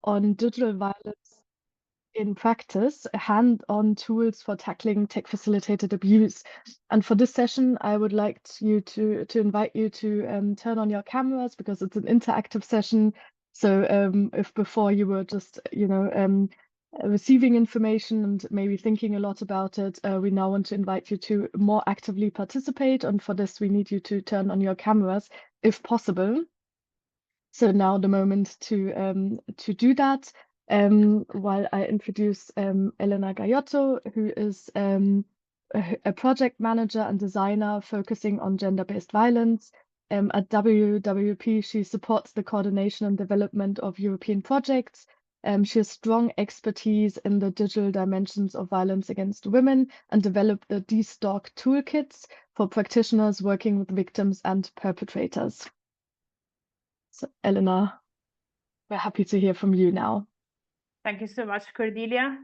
on digital violence in practice, hand-on tools for tackling tech-facilitated abuse. And for this session, I would like you to invite you to turn on your cameras because it's an interactive session. So if before you were just, receiving information and maybe thinking a lot about it, we now want to invite you to more actively participate. And for this, we need you to turn on your cameras if possible. So now the moment to do that, while I introduce Elena Gaiotto, who is a project manager and designer focusing on gender-based violence. At WWP, she supports the coordination and development of European projects. She has strong expertise in the digital dimensions of violence against women and developed the DSTOC toolkits for practitioners working with victims and perpetrators. So, Elena, we're happy to hear from you now. Thank you so much, Cordelia.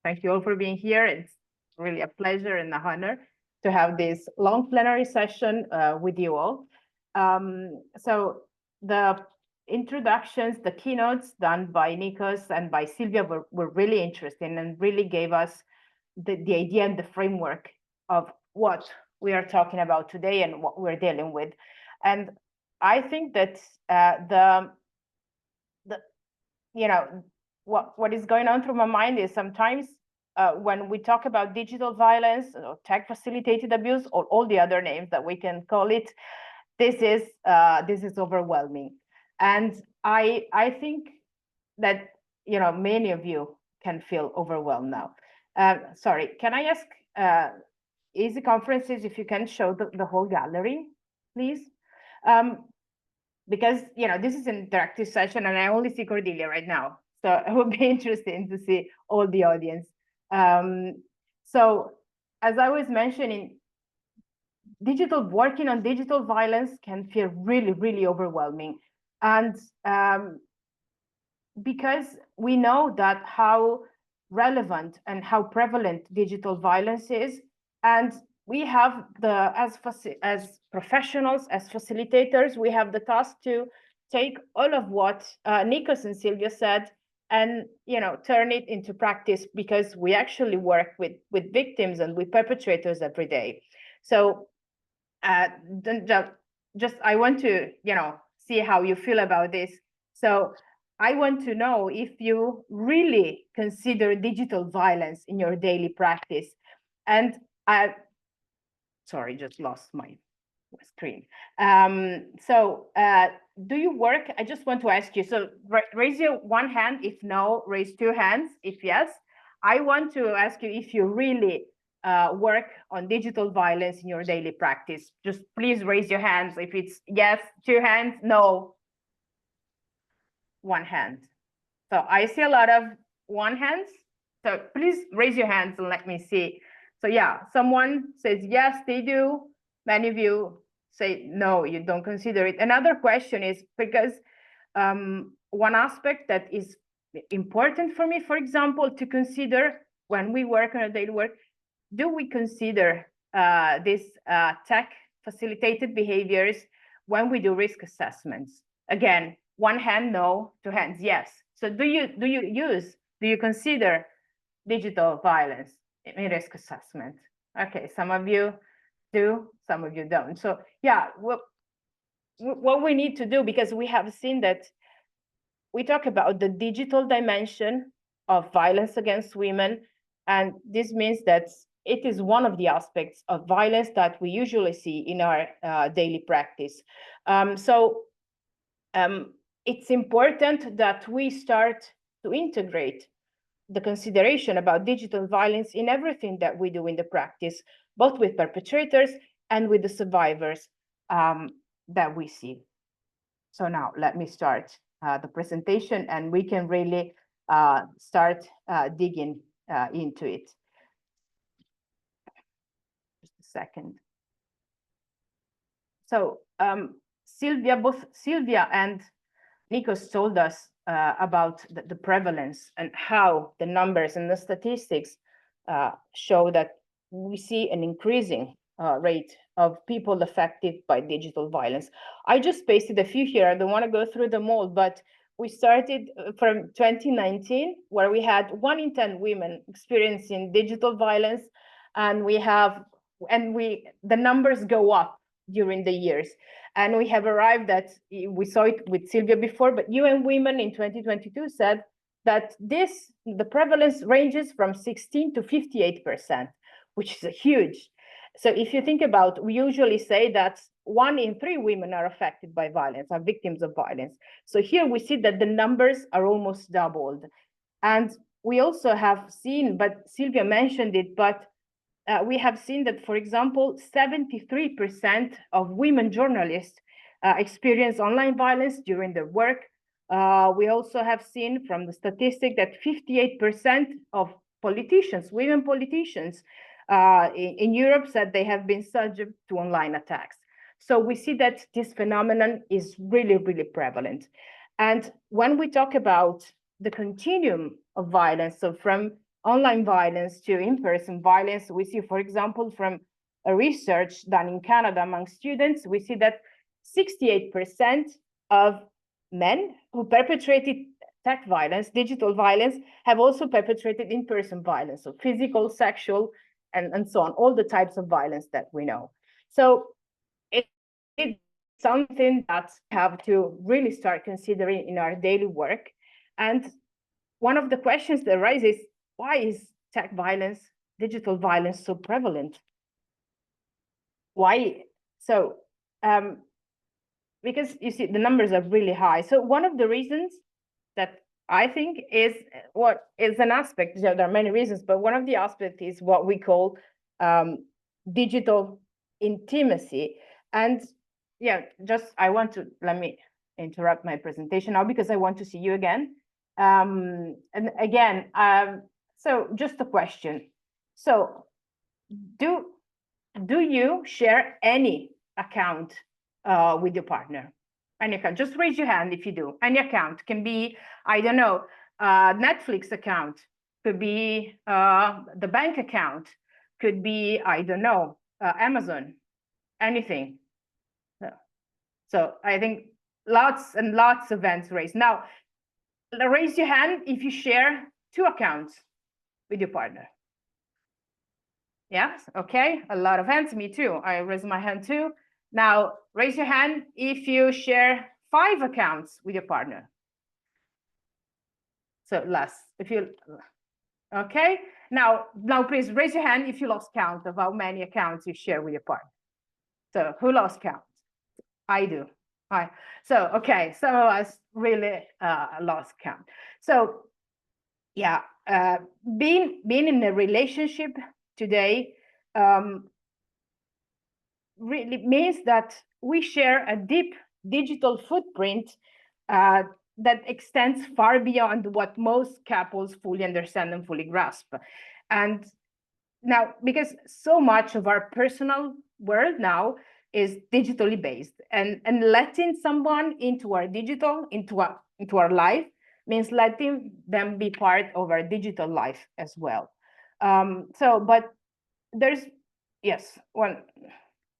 Thank you all for being here. It's really a pleasure and an honor to have this long plenary session with you all. So the introductions, the keynotes done by Nikos and by Sylvia were really interesting and really gave us the idea and the framework of what we are talking about today and what we're dealing with. And I think that what is going on through my mind is sometimes when we talk about digital violence or tech facilitated abuse or all the other names that we can call it, this is overwhelming. And I think that many of you can feel overwhelmed now. Sorry, can I ask Easy Conferences if you can show the whole gallery, please? Because this is an interactive session and I only see Cordelia right now. So it would be interesting to see all the audience. So as I was mentioning, working on digital violence can feel really, really overwhelming. And because we know that how relevant and how prevalent digital violence is, and we have as professionals, as facilitators, we have the task to take all of what Nikos and Sylvia said and turn it into practice, because we actually work with victims and with perpetrators every day. So just I want to see how you feel about this. So I want to know if you really consider digital violence in your daily practice. And sorry, just lost my screen. So do you work? I just want to ask you, so raise your one hand if no, raise two hands if yes. I want to ask you if you really work on digital violence in your daily practice. Just please raise your hands if it's yes, two hands, no, one hand. So I see a lot of one hands. So please raise your hands and let me see. So yeah, someone says yes, they do. Many of you say no, you don't consider it. Another question is because one aspect that is important for me, for example, to consider when we work on a daily work, do we consider this tech facilitated behaviors when we do risk assessments? Again, one hand no, two hands yes. So do you consider digital violence in risk assessment? Okay, some of you do, some of you don't. So yeah, what we need to do, because we have seen that we talk about the digital dimension of violence against women, and this means that it is one of the aspects of violence that we usually see in our daily practice. It's important that we start to integrate the consideration about digital violence in everything that we do in the practice, both with perpetrators and with the survivors that we see. So now let me start the presentation and we can really start digging into it. Just a second. So both Sylvia and Nikos told us about the prevalence and how the numbers and the statistics show that we see an increasing rate of people affected by digital violence. I just pasted a few here. I don't want to go through them all, but we started from 2019, where we had 1 in 10 women experiencing digital violence, and the numbers go up during the years. And we have arrived at, we saw it with Sylvia before, but UN Women in 2022 said that the prevalence ranges from 16 to 58%, which is huge. So if you think about, we usually say that 1 in 3 women are affected by violence, are victims of violence. So here we see that the numbers are almost doubled. And we also have seen, but Sylvia mentioned it, but we have seen that, for example, 73% of women journalists experience online violence during their work. We also have seen from the statistic that 58% of politicians, women politicians in Europe, said they have been subject to online attacks. So we see that this phenomenon is really, really prevalent. And when we talk about the continuum of violence, so from online violence to in-person violence, we see, for example, from a research done in Canada among students, we see that 68% of men who perpetrated tech violence, digital violence, have also perpetrated in-person violence, so physical, sexual, and so on, all the types of violence that we know. So it's something that we have to really start considering in our daily work. And one of the questions that arises, why is tech violence, digital violence so prevalent? Why? So, because you see, the numbers are really high. So one of the reasons that I think is what is an aspect, there are many reasons, but one of the aspects is what we call digital intimacy. And yeah, let me interrupt my presentation now because I want to see you again. And again, so just a question. So do you share any account with your partner? Any account? Just raise your hand if you do. Any account can be, I don't know, Netflix account, could be the bank account, could be, I don't know, Amazon, anything. So I think lots and lots of hands raised. Now, raise your hand if you share 2 accounts with your partner. Yes, okay, a lot of hands, me too. I raise my hand too. Now, raise your hand if you share 5 accounts with your partner. So less, if you, okay. Now please raise your hand if you lost count of how many accounts you share with your partner. So who lost count? I do. All right. So, okay, some of us really lost count. So yeah, being in a relationship today really means that we share a deep digital footprint that extends far beyond what most couples fully understand and fully grasp. And now, because so much of our personal world now is digitally based, and letting someone into our digital, into our life, means letting them be part of our digital life as well. But there's, yes,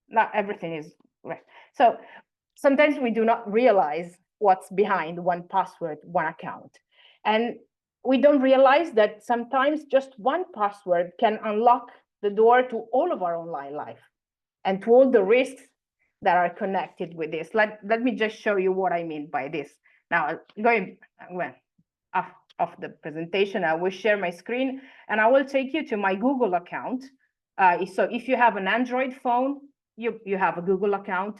not everything is right. So sometimes we do not realize what's behind one password, one account. And we don't realize that sometimes just one password can unlock the door to all of our online life and to all the risks that are connected with this. Let me just show you what I mean by this. Now, going off the presentation, I will share my screen and I will take you to my Google account. So if you have an Android phone, you have a Google account.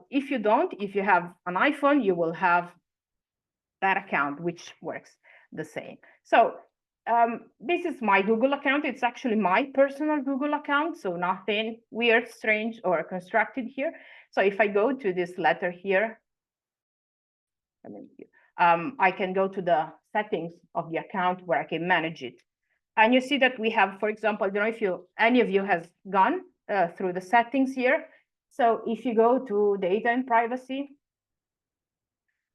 If you don't, if you have an iPhone, you will have that account, which works the same. So this is my Google account. It's actually my personal Google account, so nothing weird, strange, or constructed here. So if I go to this letter here, I can go to the settings of the account where I can manage it. And you see that we have, for example, I don't know if any of you has gone through the settings here. So if you go to data and privacy,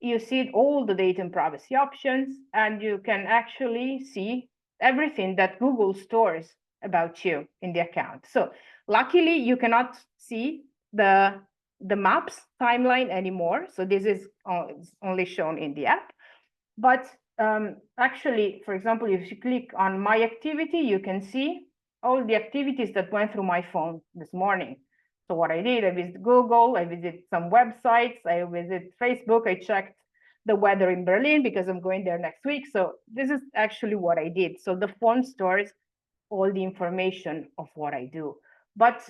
you see all the data and privacy options, and you can actually see everything that Google stores about you in the account. So luckily, you cannot see the the maps timeline anymore. So this is it's only shown in the app. But actually, for example, if you click on my activity, you can see all the activities that went through my phone this morning. So what I did, I visited Google, I visited some websites, I visited Facebook, I checked the weather in Berlin because I'm going there next week. So this is actually what I did. So the phone stores all the information of what I do. But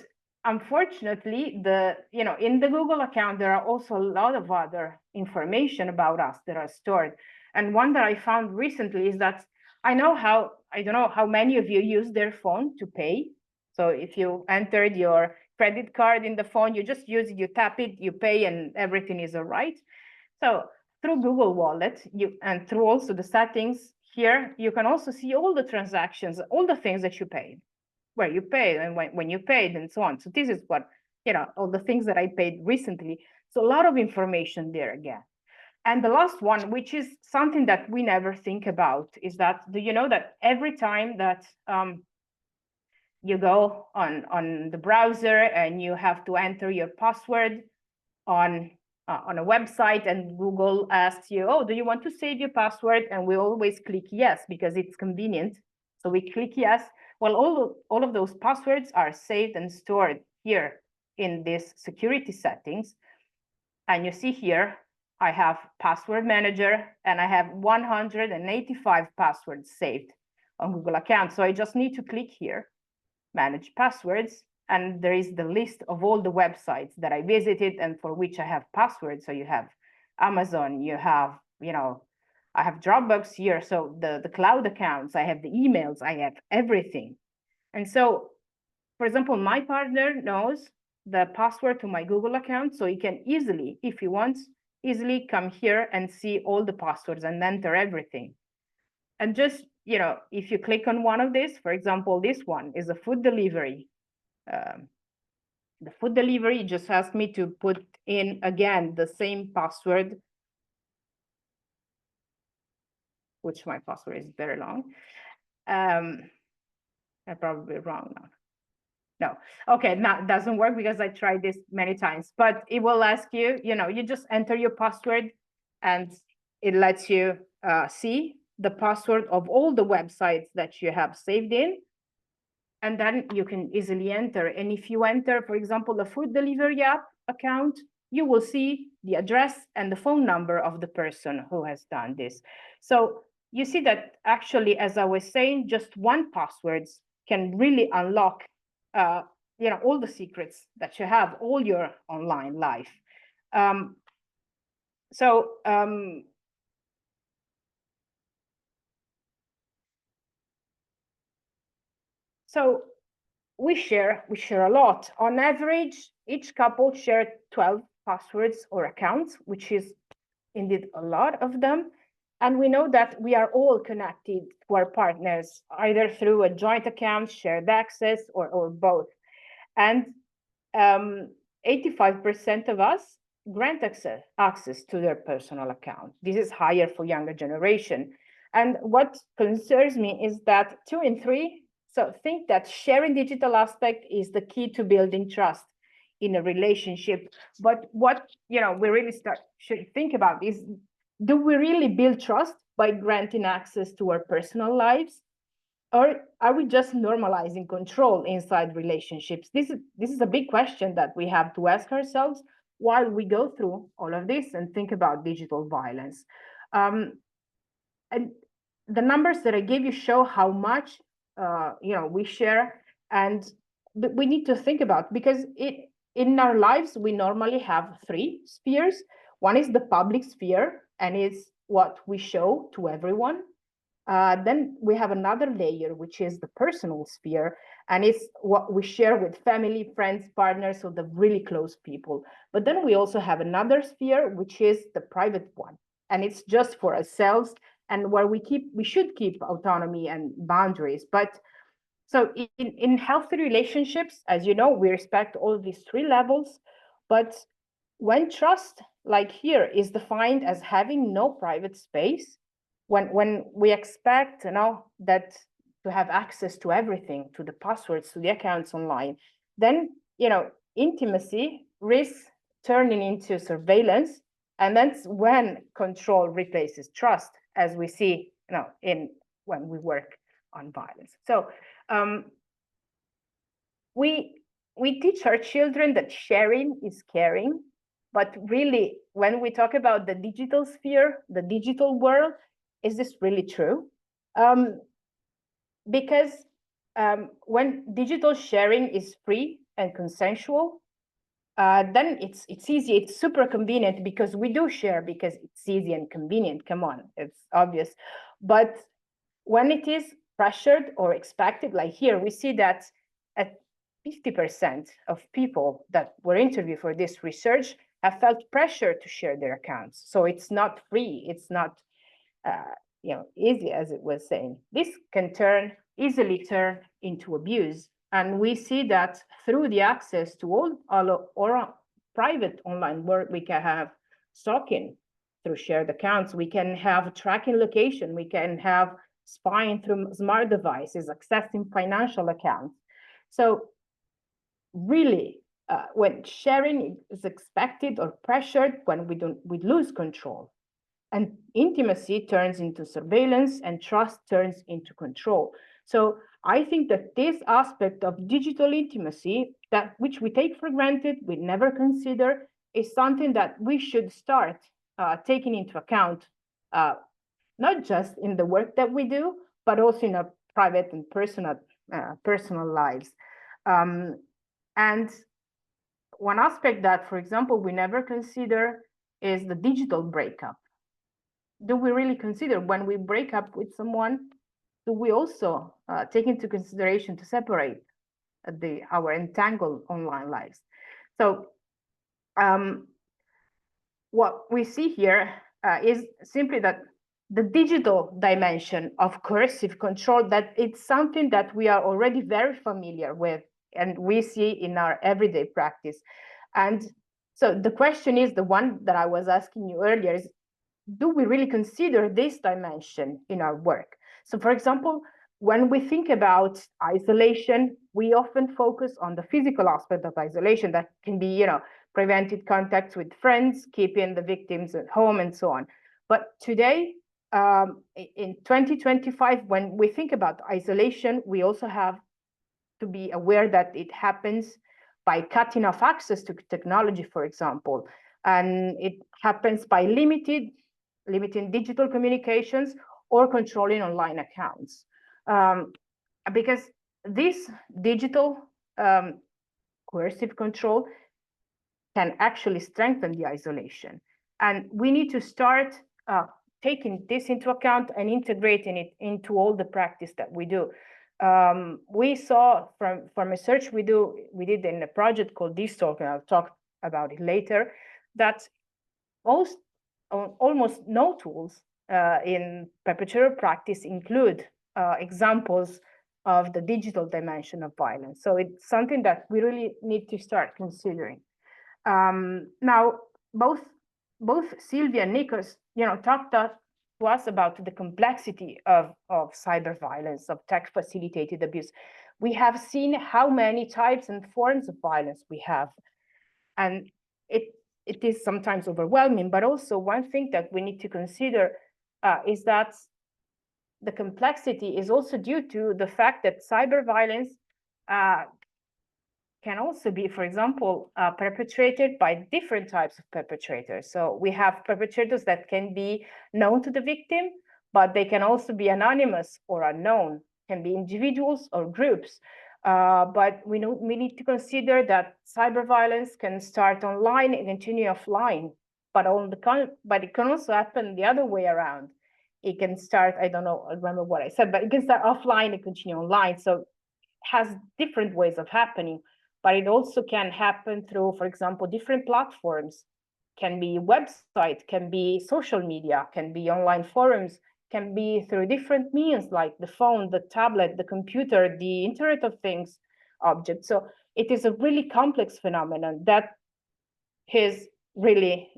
unfortunately, in the Google account, there are also a lot of other information about us that are stored. And one that I found recently is that I don't know how many of you use their phone to pay. So if you entered your credit card in the phone, you just use it, you tap it, you pay, and everything is all right. So through Google Wallet, and through also the settings here, you can also see all the transactions, all the things that you paid, where you paid and when you paid and so on. So this is what, all the things that I paid recently. So a lot of information there again. And the last one, which is something that we never think about, is that, do you know that every time that you go on the browser and you have to enter your password on a website, and Google asks you, oh, do you want to save your password? And we always click yes, because it's convenient. So we click yes. Well, all of those passwords are saved and stored here in this security settings. And you see here, I have password manager, and I have 185 passwords saved on Google account. So I just need to click here, manage passwords, and there is the list of all the websites that I visited and for which I have passwords. So you have Amazon, you have, I have Dropbox here. So the cloud accounts, I have the emails, I have everything. And so, for example, my partner knows the password to my Google account, so he can easily, if he wants, easily come here and see all the passwords and enter everything. And just, if you click on one of these, for example, this one is a food delivery. The food delivery just asked me to put in, again, the same password, which my password is very long. I'm probably wrong now. No, okay, that doesn't work because I tried this many times, but it will ask you, you just enter your password and it lets you see the password of all the websites that you have saved in. And then you can easily enter. And if you enter, for example, the food delivery app account, you will see the address and the phone number of the person who has done this. So you see that actually, as I was saying, just one password can really unlock all the secrets that you have all your online life. So we share a lot. On average, each couple share 12 passwords or accounts, which is indeed a lot of them. And we know that we are all connected to our partners, either through a joint account, shared access, or both. And 85% of us grant access to their personal account. This is higher for younger generation. And what concerns me is that 2 in 3 think that sharing digital aspect is the key to building trust in a relationship. But what we really should think about is, do we really build trust by granting access to our personal lives? Or are we just normalizing control inside relationships? This is a big question that we have to ask ourselves while we go through all of this and think about digital violence. And the numbers that I gave you show how much we share, and we need to think about, because in our lives we normally have 3 spheres. One is the public sphere, and it's what we show to everyone. Then we have another layer, which is the personal sphere, and it's what we share with family, friends, partners, so the really close people. But then we also have another sphere, which is the private one, and it's just for ourselves, and where we should keep autonomy and boundaries. But so in healthy relationships, as you know, we respect all these 3 levels. But when trust, like here, is defined as having no private space, when we expect that to have access to everything, to the passwords, to the accounts online, then intimacy risks turning into surveillance. And that's when control replaces trust, as we see, when we work on violence. So we teach our children that sharing is caring, but really, when we talk about the digital sphere, the digital world, is this really true? Because when digital sharing is free and consensual, then it's easy, it's super convenient, because we do share because it's easy and convenient. Come on, it's obvious. But when it is pressured or expected, like here, we see that at 50% of people that were interviewed for this research have felt pressure to share their accounts. So it's not free, it's not easy, as it was saying. This can easily turn into abuse. And we see that through the access to all private online work, we can have stalking through shared accounts, we can have tracking location, we can have spying through smart devices, accessing financial accounts. So really, when sharing is expected or pressured, when we lose control. And intimacy turns into surveillance, and trust turns into control. So I think that this aspect of digital intimacy, which we take for granted, we never consider, is something that we should start taking into account, not just in the work that we do, but also in our private and personal lives. And one aspect that, for example, we never consider is the digital breakup. Do we really consider, when we break up with someone, do we also take into consideration to separate our entangled online lives? So what we see here is simply that the digital dimension of coercive control, that it's something that we are already very familiar with and we see in our everyday practice. And so the question is, the one that I was asking you earlier, is, do we really consider this dimension in our work? So, for example, when we think about isolation, we often focus on the physical aspect of isolation that can be, prevented contacts with friends, keeping the victims at home, and so on. But today, in 2025, when we think about isolation, we also have to be aware that it happens by cutting off access to technology, for example. And it happens by limiting digital communications or controlling online accounts. Because this digital coercive control can actually strengthen the isolation. And we need to start taking this into account and integrating it into all the practice that we do. We saw from research we did in a project called DStalk, and I'll talk about it later, that almost no tools in perpetrator practice include examples of the digital dimension of violence. So it's something that we really need to start considering. Now, both Sylvia and Nikos, talked to us about the complexity of cyber violence, of tech-facilitated abuse. We have seen how many types and forms of violence we have, and it is sometimes overwhelming. But also, one thing that we need to consider is that the complexity is also due to the fact that cyber violence can also be, for example, perpetrated by different types of perpetrators. So we have perpetrators that can be known to the victim, but they can also be anonymous or unknown, can be individuals or groups. But we need to consider that cyber violence can start online and continue offline, but it can also happen the other way around. It can start, I don't know, I remember what I said, but it can start offline and continue online. So it has different ways of happening. But it also can happen through, for example, different platforms. Can be website, can be social media, can be online forums, can be through different means like the phone, the tablet, the computer, the Internet of Things object. So it is a really complex phenomenon that is really,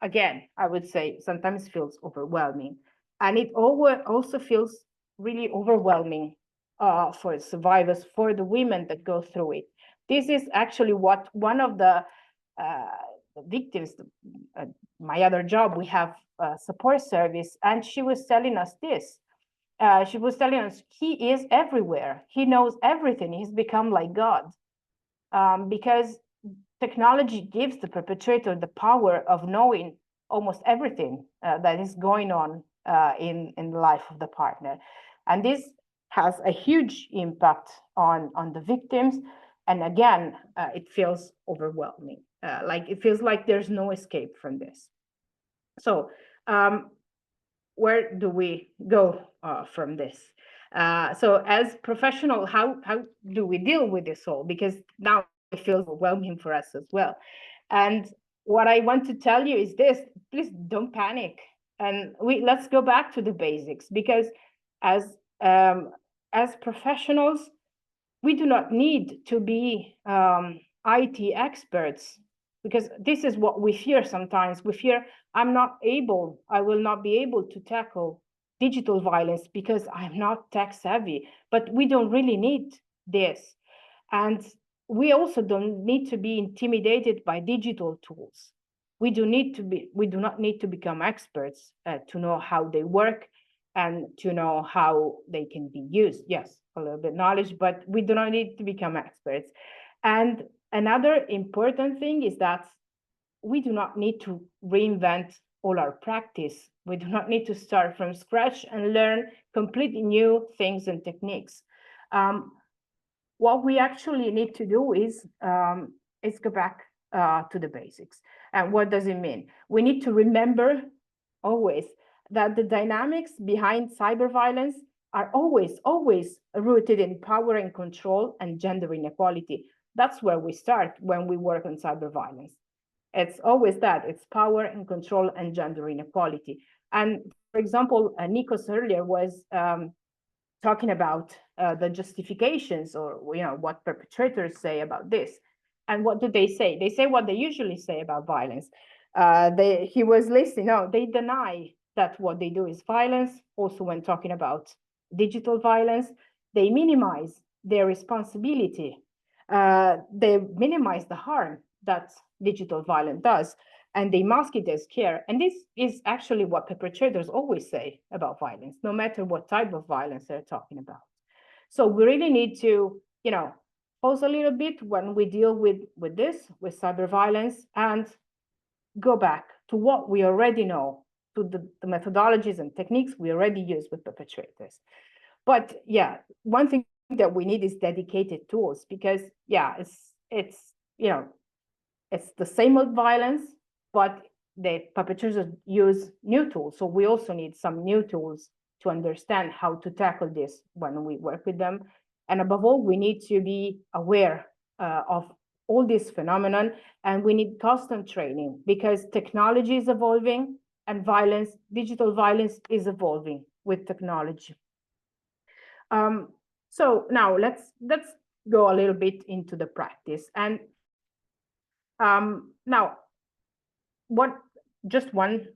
again, I would say sometimes feels overwhelming. And it also feels really overwhelming for survivors, for the women that go through it. This is actually what one of the victims. My other job, we have a support service, and she was telling us this. She was telling us he is everywhere. He knows everything. He's become like God, because technology gives the perpetrator the power of knowing almost everything that is going on in the life of the partner. And this has a huge impact on the victims. And again, it feels overwhelming. Like it feels like there's no escape from this. So where do we go from this? So as professional, how do we deal with this all? Because now it feels overwhelming for us as well. And what I want to tell you is this: please don't panic, and let's go back to the basics. Because as professionals, we do not need to be IT experts, because this is what we fear sometimes. We fear, I will not be able to tackle digital violence because I'm not tech savvy. But we don't really need this. And we also don't need to be intimidated by digital tools. We do not need to become experts to know how they work and to know how they can be used. Yes, a little bit knowledge, but we do not need to become experts. And another important thing is that we do not need to reinvent all our practice. We do not need to start from scratch and learn completely new things and techniques. What we actually need to do is go back to the basics. And what does it mean? We need to remember always that the dynamics behind cyber violence are always rooted in power and control and gender inequality. That's where we start when we work on cyber violence. It's always that. It's power and control and gender inequality. And for example, Nikos earlier was talking about the justifications, or what perpetrators say about this. And what do they say? They say what they usually say about violence. He was listening. No, they deny that what they do is violence. Also, when talking about digital violence, they minimize their responsibility. They minimize the harm that digital violence does, and they mask it as care. And this is actually what perpetrators always say about violence, no matter what type of violence they're talking about. So we really need to, pause a little bit when we deal with cyber violence, and go back to what we already know, to the methodologies and techniques we already use with perpetrators. But yeah, one thing that we need is dedicated tools, because it's the same old violence, but the perpetrators use new tools. So we also need some new tools to understand how to tackle this when we work with them. And above all, we need to be aware of all this phenomenon, and we need constant training, because technology is evolving, and digital violence is evolving with technology. So now let's go a little bit into the practice. And now, just one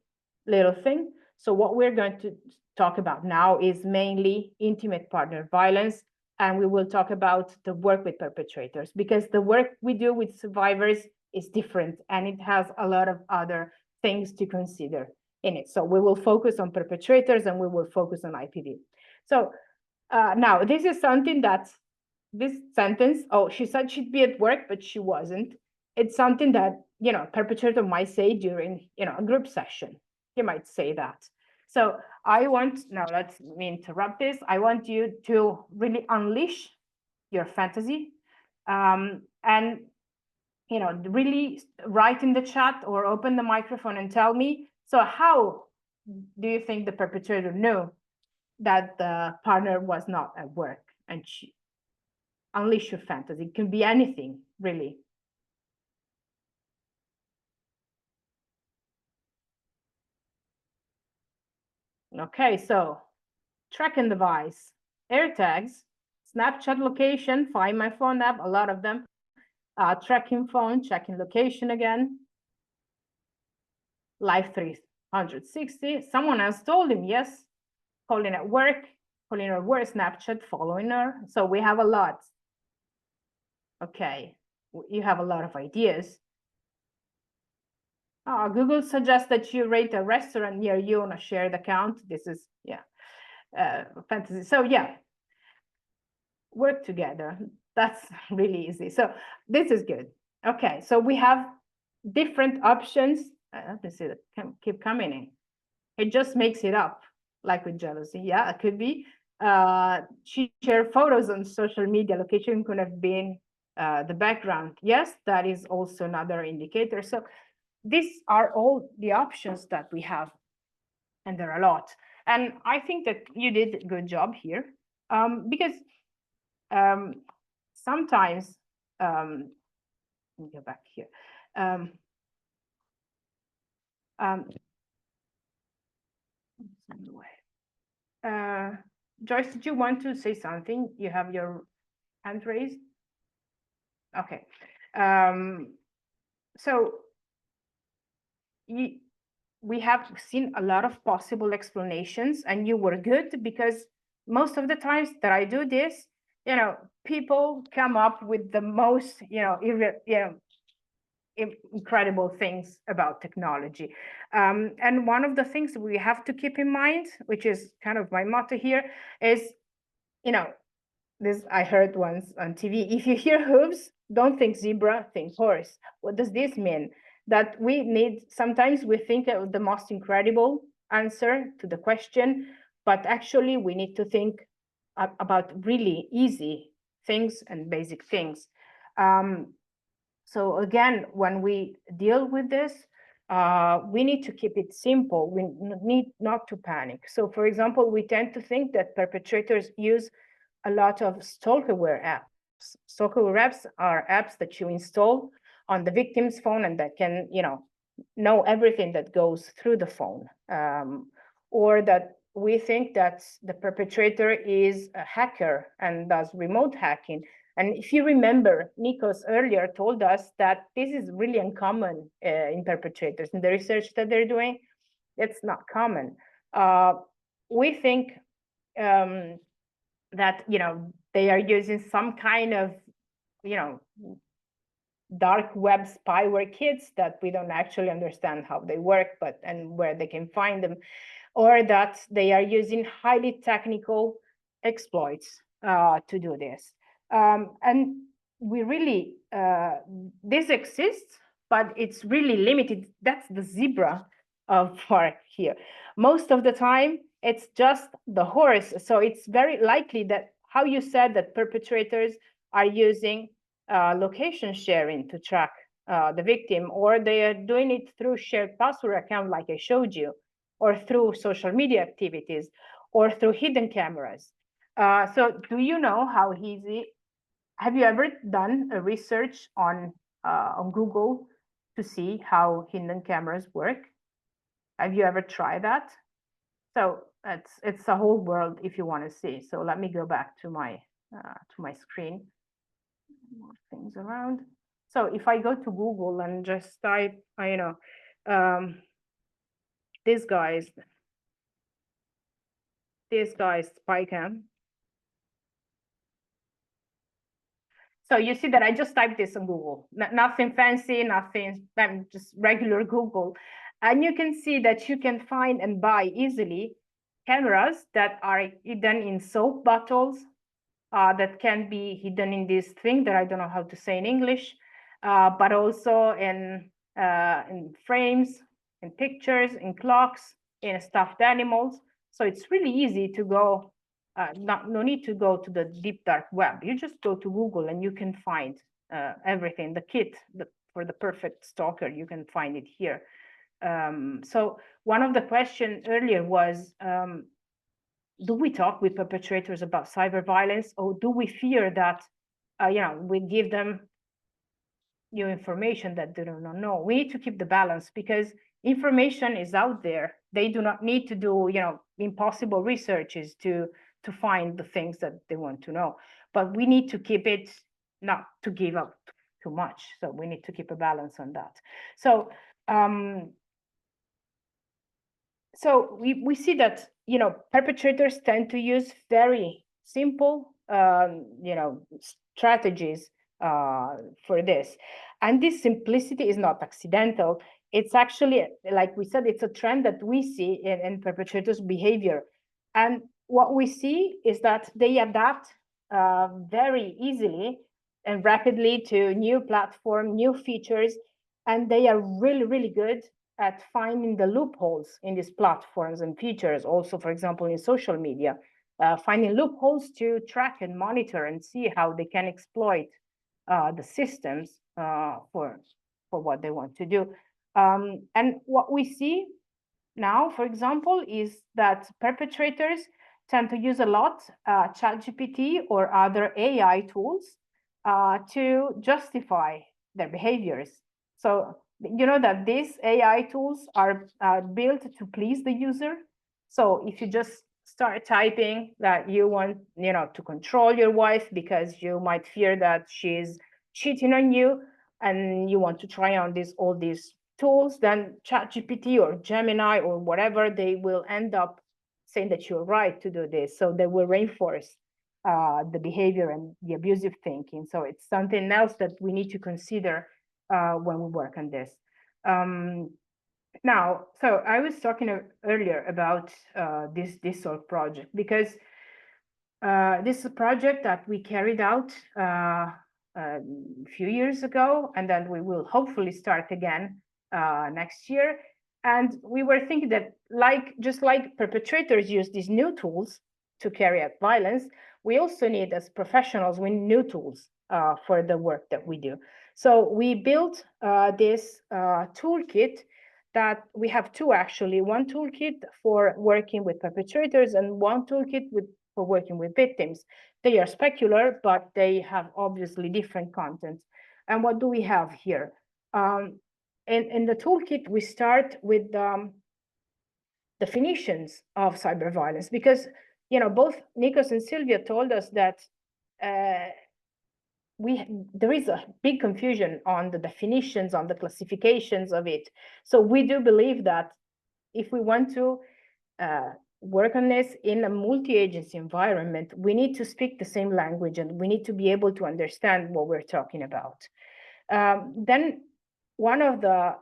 little thing. So what we're going to talk about now is mainly intimate partner violence, and we will talk about the work with perpetrators, because the work we do with survivors is different, and it has a lot of other things to consider in it. So we will focus on perpetrators, and we will focus on IPV. So now, this is something that, this sentence, oh, she said she'd be at work, but she wasn't. It's something that, perpetrator might say during, a group session. He might say that. So now let me interrupt this. I want you to really unleash your fantasy, and, really write in the chat or open the microphone and tell me, so how do you think the perpetrator knew that the partner was not at work? And unleash your fantasy. It can be anything, really. Okay, so tracking device, AirTags, Snapchat location, Find My Phone app, a lot of them. Tracking phone, checking location again. Live 360. Someone else told him, yes. Calling at work, Snapchat, following her. So we have a lot. Okay, you have a lot of ideas. Google suggests that you rate a restaurant near you on a shared account. This is, fantasy. So yeah, work together. That's really easy. So this is good. Okay, so we have different options. Let me see that keep coming in. It just makes it up, like with jealousy. Yeah, it could be. She shared photos on social media. Location could have been the background. Yes, that is also another indicator. So these are all the options that we have, and there are a lot. And I think that you did a good job here, because sometimes, let me go back here. Joyce, did you want to say something? You have your hand raised. Okay. So we have seen a lot of possible explanations, and you were good, because most of the times that I do this, people come up with the most, incredible things about technology. And one of the things we have to keep in mind, which is kind of my motto here, is, this I heard once on TV: if you hear hooves, don't think zebra, think horse. What does this mean? That we need, sometimes we think of the most incredible answer to the question, but actually we need to think about really easy things and basic things. So again, when we deal with this, we need to keep it simple. We need not to panic. So for example, we tend to think that perpetrators use a lot of stalkerware apps. Stalkerware apps are apps that you install on the victim's phone and that can, know everything that goes through the phone. Or that we think that the perpetrator is a hacker and does remote hacking. And if you remember, Nikos earlier told us that this is really uncommon in perpetrators. In the research that they're doing, it's not common. We think that, they are using some kind of, dark web spyware kits that we don't actually understand how they work, and where they can find them, or that they are using highly technical exploits to do this. And we really, this exists, but it's really limited. That's the zebra part here. Most of the time, it's just the horse. So it's very likely that, how you said, that perpetrators are using location sharing to track the victim, or they are doing it through shared password account, like I showed you, or through social media activities, or through hidden cameras. So do you know how easy? Have you ever done a research on Google to see how hidden cameras work? Have you ever tried that? So it's a whole world if you want to see. So let me go back to my screen. More things around. So if I go to Google and just type, this guy's spy cam. So you see that I just typed this on Google, nothing fancy, nothing, just regular Google. And you can see that you can find and buy easily cameras that are hidden in soap bottles, that can be hidden in this thing that I don't know how to say in English, but also in frames, in pictures, in clocks, in stuffed animals. So it's really easy to go, no need to go to the deep dark web. You just go to Google and you can find everything. The kit for the perfect stalker, you can find it here. So one of the questions earlier was, do we talk with perpetrators about cyber violence, or do we fear that, we give them new information that they don't know? We need to keep the balance, because information is out there. They do not need to do, impossible researches to find the things that they want to know. But we need to keep it, not to give up too much. So we need to keep a balance on that. So so we see that, perpetrators tend to use very simple, strategies for this. And this simplicity is not accidental. it's actually, like we said, it's a trend that we see in perpetrators' behavior. And what we see is that they adapt very easily and rapidly to new platform, new features, and they are really, really good at finding the loopholes in these platforms and features. Also, for example, in social media, finding loopholes to track and monitor and see how they can exploit the systems for what they want to do. And what we see now, for example, is that perpetrators tend to use a lot ChatGPT or other AI tools to justify their behaviors. So you know that these AI tools are built to please the user. So if you just start typing that you want, to control your wife because you might fear that she's cheating on you, and you want to try on all these tools, then ChatGPT or Gemini or whatever, they will end up saying that you're right to do this. So they will reinforce the behavior and the abusive thinking. So it's something else that we need to consider when we work on this. Now, so I was talking earlier about this sort of project, because this is a project that we carried out a few years ago, and then we will hopefully start again next year. And we were thinking that, just like perpetrators use these new tools to carry out violence, we also need, as professionals, we need new tools for the work that we do. So we built this toolkit that we have two, actually. One toolkit for working with perpetrators and one toolkit for working with victims. They are specular, but they have obviously different content. And what do we have here? In the toolkit, we start with definitions of cyber violence, because both Nikos and Sylvia told us that there is a big confusion on the definitions, on the classifications of it. So we do believe that if we want to work on this in a multi-agency environment, we need to speak the same language, and we need to be able to understand what we're talking about. Then one of the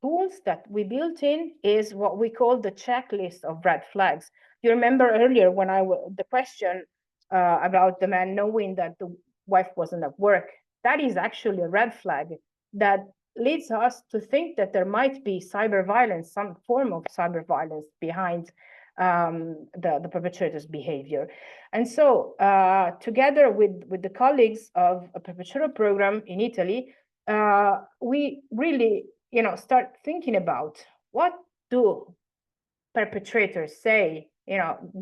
tools that we built in is what we call the checklist of red flags. You remember earlier when the question about the man knowing that the wife wasn't at work, that is actually a red flag that leads us to think that there might be cyber violence, some form of cyber violence behind the perpetrator's behavior. And so together with the colleagues of a perpetrator program in Italy, we really start thinking about what do perpetrators say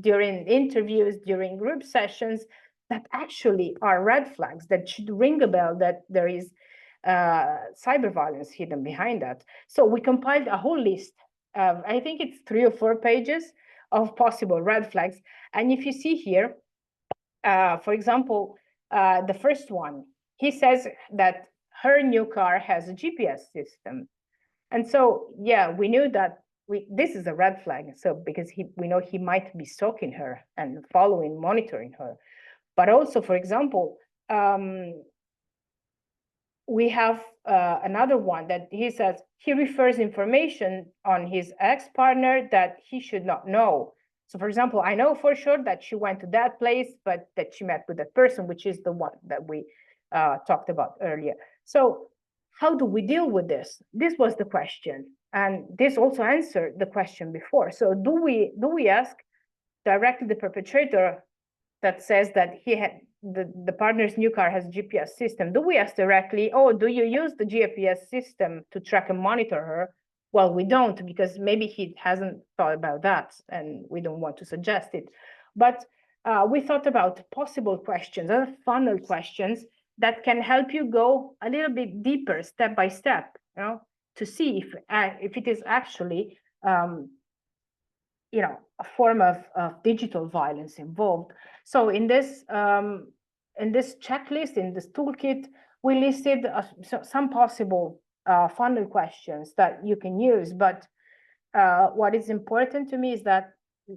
during interviews, during group sessions, that actually are red flags that should ring a bell that there is cyber violence hidden behind that. So we compiled a whole list of, I think it's 3 or 4 pages of possible red flags. And if you see here, for example, the first one, he says that her new car has a GPS system. And so, yeah, we knew that this is a red flag. So because we know he might be stalking her and following, monitoring her. But also, for example, we have another one that he says he refers information on his ex-partner that he should not know. So, for example, I know for sure that she went to that place, but that she met with that person, which is the one that we talked about earlier. So how do we deal with this? This was the question. And this also answered the question before. So do we ask directly the perpetrator that says that he had the partner's new car has a GPS system? Do we ask directly, oh, do you use the GPS system to track and monitor her? Well, we don't, because maybe he hasn't thought about that and we don't want to suggest it. But we thought about possible questions, funnel questions that can help you go a little bit deeper, step by step, to see if it is actually a form of digital violence involved. So in this checklist, in this toolkit, we listed some possible funnel questions that you can use. But what is important to me is that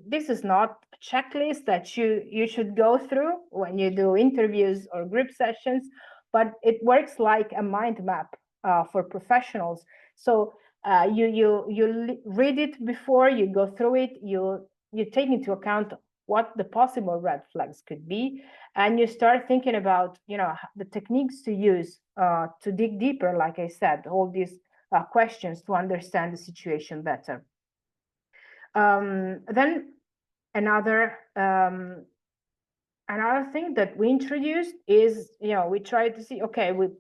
this is not a checklist that you should go through when you do interviews or group sessions, but it works like a mind map for professionals. So you read it before you go through it. You take into account what the possible red flags could be, and you start thinking about, you know, the techniques to use to dig deeper. Like I said, all these questions to understand the situation better. Then another thing that we introduced is, you know, we try to see, okay, with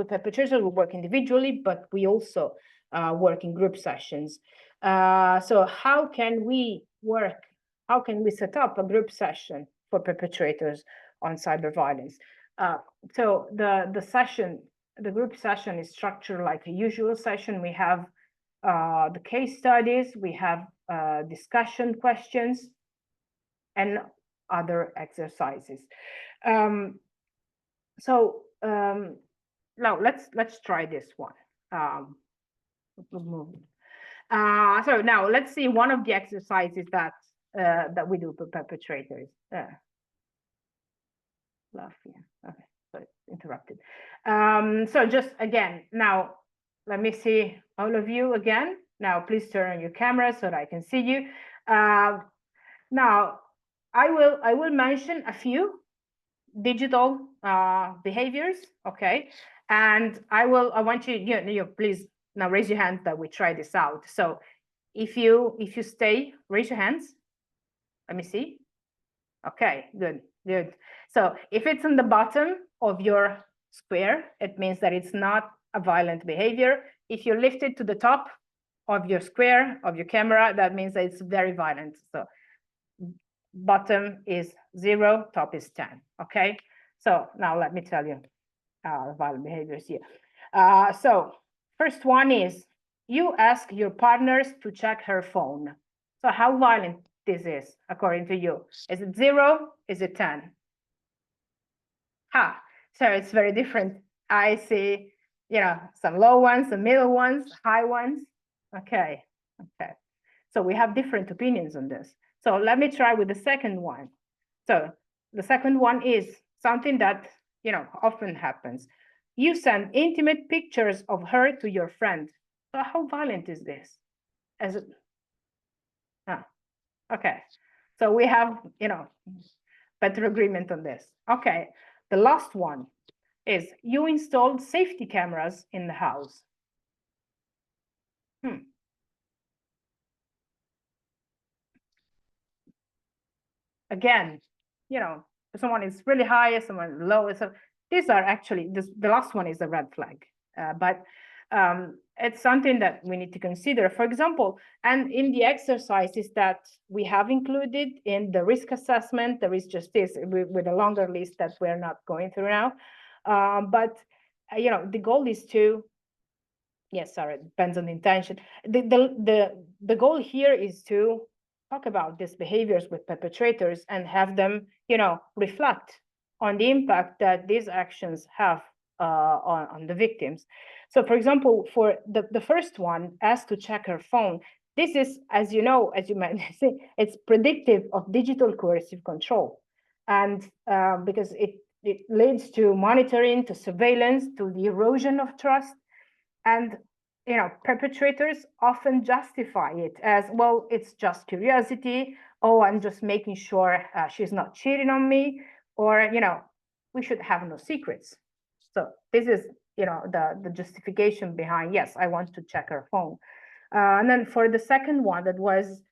perpetrators, we work individually, but we also work in group sessions. So how can we work? How can we set up a group session for perpetrators on cyber violence? So the group session is structured like a usual session. We have the case studies, we have discussion questions, and other exercises. Now let's try this one. So now let's see one of the exercises that we do for perpetrators. Okay, so it's interrupted. So just again, now let me see all of you again. Now please turn on your camera so that I can see you. Now I will mention a few digital behaviors, okay? And I want you please now raise your hands that we try this out. So if you stay, raise your hands. Let me see. Okay, good. So if it's on the bottom of your square, it means that it's not a violent behavior. If you lift it to the top of your square, of your camera, that means that it's very violent. So bottom is 0, top is 10, okay? So now let me tell you violent behaviors here. So first one is, you ask your partners to check her phone. So how violent this is, according to you? Is it 0? Is it 10? So it's very different. I see, you know, some low ones, some middle ones, high ones. Okay. So we have different opinions on this. So let me try with the second one. So the second one is something that, you know, often happens. You send intimate pictures of her to your friend. So how violent is this? Okay. So we have, you know, better agreement on this. Okay. The last one is, you installed safety cameras in the house. Again, you know, someone is really high, someone low. So these are actually, the last one is a red flag, but it's something that we need to consider. For example, and in the exercises that we have included in the risk assessment, there is just this with a longer list that we're not going through now. But you know, the goal is to, yes, sorry, it depends on the intention. The goal here is to talk about these behaviors with perpetrators and have them, you know, reflect on the impact that these actions have on the victims. So, for example, for the first one, ask to check her phone. This is, as you know, as you might say, it's predictive of digital coercive control, and because it leads to monitoring, to surveillance, to the erosion of trust. And, you know, perpetrators often justify it as, well, it's just curiosity. Oh, I'm just making sure she's not cheating on me, or, you know, we should have no secrets. So this is, you know, the justification behind, yes, I want to check her phone. And then for the second one, that was,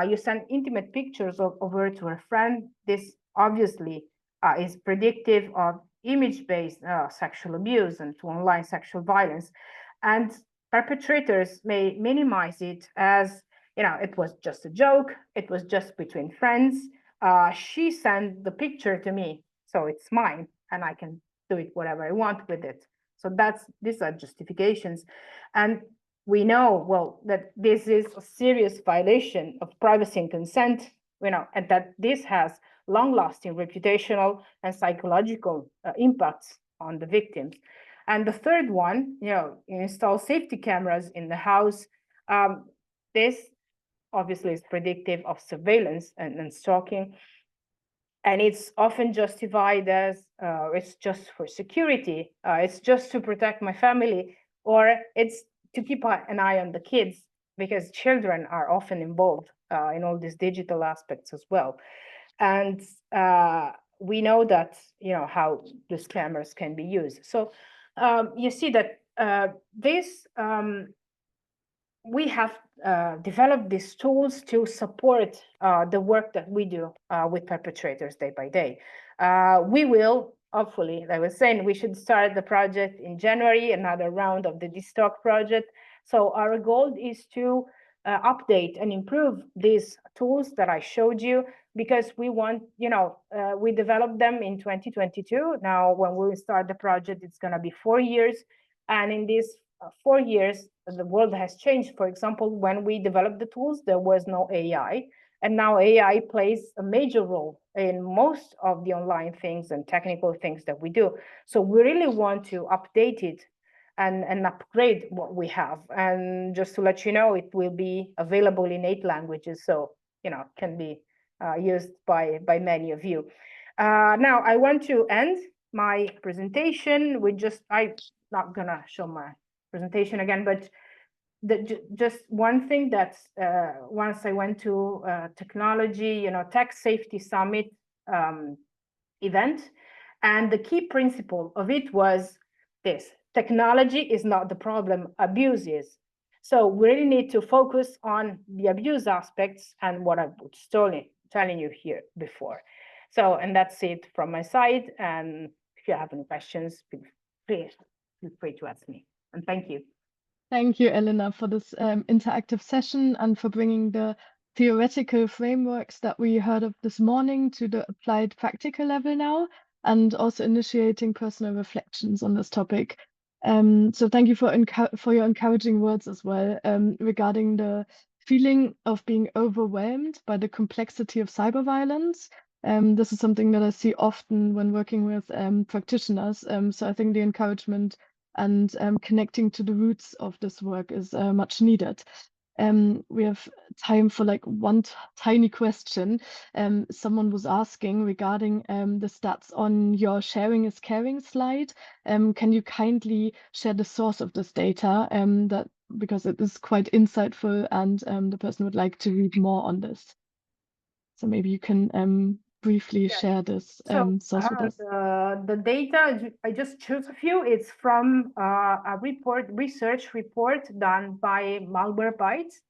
you send intimate pictures of her to her friend. This obviously is predictive of image-based sexual abuse and to online sexual violence. And perpetrators may minimize it as, you know, it was just a joke, it was just between friends. She sent the picture to me, so it's mine, and I can do it whatever I want with it. So these are justifications. And we know, well, that this is a serious violation of privacy and consent, you know, and that this has long-lasting reputational and psychological impacts on the victims. And the third one, you know, install safety cameras in the house. This obviously is predictive of surveillance and stalking. And it's often justified as it's just for security, it's just to protect my family, or it's to keep an eye on the kids, because children are often involved in all these digital aspects as well. And we know that, how these cameras can be used. So you see that we have developed these tools to support the work that we do with perpetrators day by day. We will, hopefully, like I was saying, we should start the project in January, another round of the Destock project. So our goal is to update and improve these tools that I showed you, because we want, we developed them in 2022. Now, when we start the project, it's going to be 4 years. And in these 4 years, the world has changed. For example, when we developed the tools, there was no AI. And now AI plays a major role in most of the online things and technical things that we do. So we really want to update it and upgrade what we have. And just to let you know, it will be available in 8 languages. So, can be used by many of you. Now, I want to end my presentation with I'm not gonna show my presentation again, but just one thing that once I went to technology, Tech Safety Summit event, and the key principle of it was this: technology is not the problem, abuse is. So we really need to focus on the abuse aspects and what I was telling you here before. So, and that's it from my side. And if you have any questions, please feel free to ask me. And thank you. Thank you, Elena, for this interactive session and for bringing the theoretical frameworks that we heard of this morning to the applied practical level now, and also initiating personal reflections on this topic. So thank you for your encouraging words as well regarding the feeling of being overwhelmed by the complexity of cyber violence. This is something that I see often when working with practitioners. So I think the encouragement and connecting to the roots of this work is much needed. We have time for like one tiny question. Someone was asking regarding the stats on your sharing is caring slide. Can you kindly share the source of this data, because it is quite insightful, and the person would like to read more on this. So maybe you can briefly share this source with us. The data, I just chose a few. It's from a research report done by Malwarebytes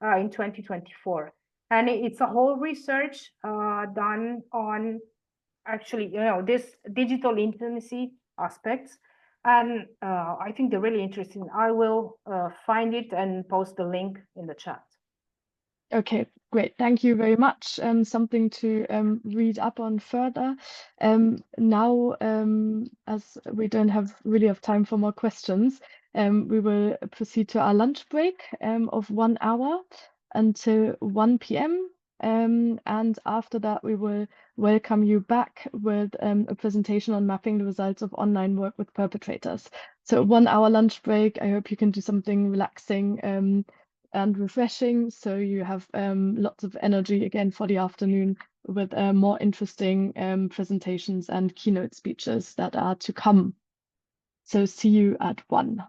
in 2024. And it's a whole research done on actually, this digital intimacy aspects. And I think they're really interesting. I will find it and post the link in the chat. Okay, great. Thank you very much. Something to read up on further. Now, as we don't really have time for more questions, we will proceed to our lunch break of 1 hour until 1 p.m. And after that, we will welcome you back with a presentation on mapping the results of online work with perpetrators. So 1 hour lunch break. I hope you can do something relaxing and refreshing, so you have lots of energy again for the afternoon with more interesting presentations and keynote speeches that are to come. So see you at 1.